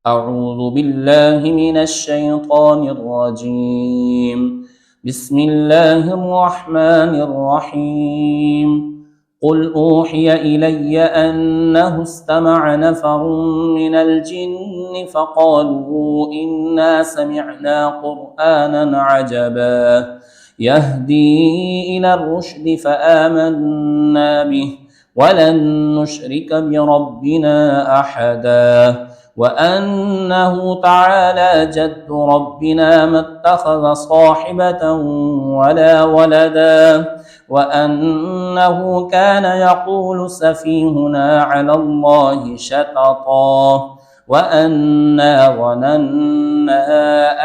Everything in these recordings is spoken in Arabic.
أعوذ بالله من الشيطان الرجيم. بسم الله الرحمن الرحيم. قل أوحي إلي أنه استمع نفر من الجن فقالوا إنا سمعنا قرآنا عجبا يهدي إلى الرشد فآمنا به ولن نشرك بربنا أحدا وأنه تعالى جد ربنا ما اتخذ صاحبة ولا ولدا وأنه كان يقول سفيهنا على الله شططا وأنا ظننا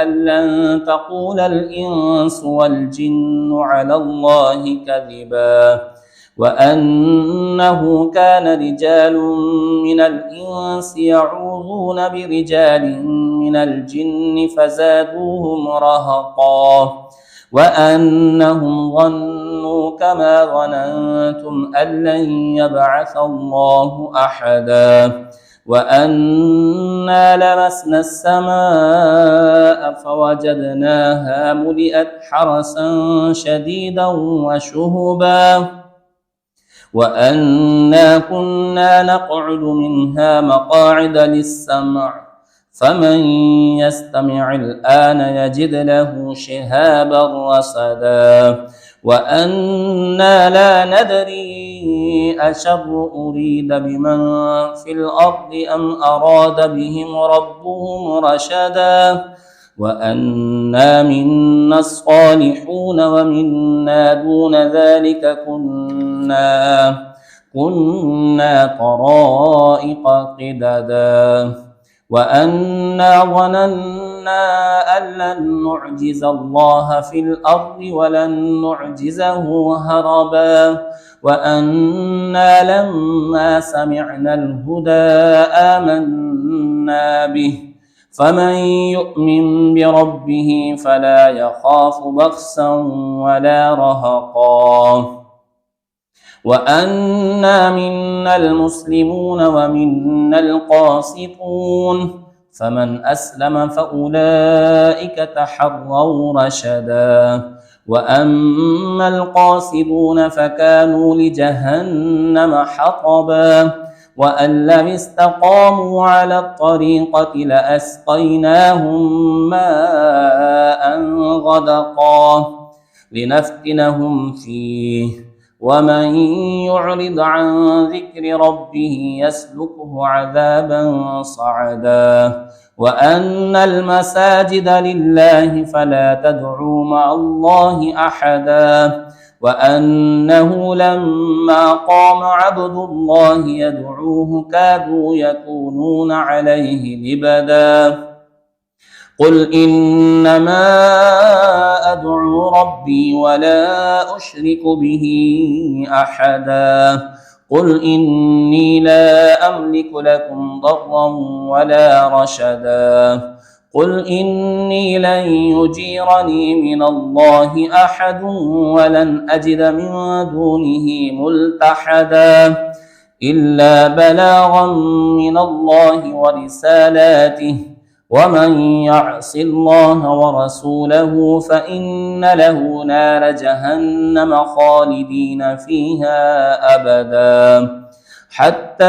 أن لن تقول الإنس والجن على الله كذبا وأنه كان رجال من الإنس يعوذون برجال من الجن فزادوهم رهقا وأنهم ظنوا كما ظننتم أن لن يبعث الله أحدا وأنا لمسنا السماء فوجدناها ملئت حرسا شديدا وشهبا وأنا كنا نقعد منها مقاعد للسمع فمن يستمع الآن يجد له شهابا رصدا وأنا لا ندري أشر أريد بمن في الأرض أم أراد بهم ربهم رشدا وأنا منا الصالحون ومنا دون ذلك كنا طرائق قددا وأنا ظننا أن لن نعجز الله في الأرض ولن نعجزه هربا وأنا لما سمعنا الهدى آمنا به فمن يؤمن بربه فلا يخاف بخسا ولا رهقا وأنا منا المسلمون ومنا القاسطون فمن أسلم فأولئك تحروا رشدا وأما القاسطون فكانوا لجهنم حطبا وأن لم استقاموا على الطريقة لأسقيناهم ماء غدقا لنفتنهم فيه ومن يعرض عن ذكر ربه يسلكه عذابا صعدا وأن المساجد لله فلا تدعوا مع الله أحدا وأنه لما قام عبد الله يدعوه كادوا يكونون عليه لبدا قل إنما أدعو ربي ولا أشرك به أحدا قل إني لا أملك لكم ضرا ولا رشدا قل إني لن يجيرني من الله أحد ولن أجد من دونه ملتحدا إلا بلاغا من الله ورسالاته ومن يعص الله ورسوله فإن له نار جهنم خالدين فيها أبدا حتى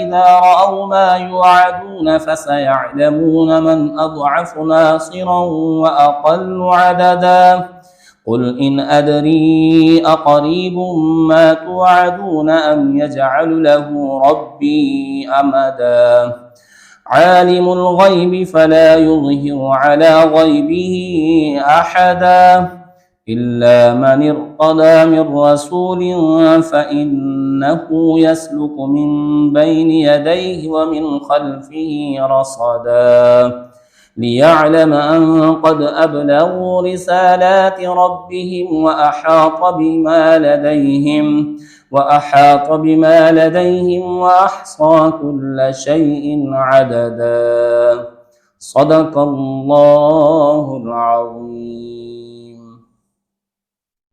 إذا رأوا ما يوعدون فسيعلمون من أضعف ناصرا وأقل عددا قل إن أدري أقريب ما توعدون أم يجعل له ربي أمدا عالم الغيب فلا يظهر على غيبه أحدا إلا من ارتضى من رسول فإنه يسلك من بين يديه ومن خلفه رصدا ليعلم أن قد أبلغوا رسالات ربهم وأحاط بما لديهم وأحصى كل شيء عددا صدق الله العظيم.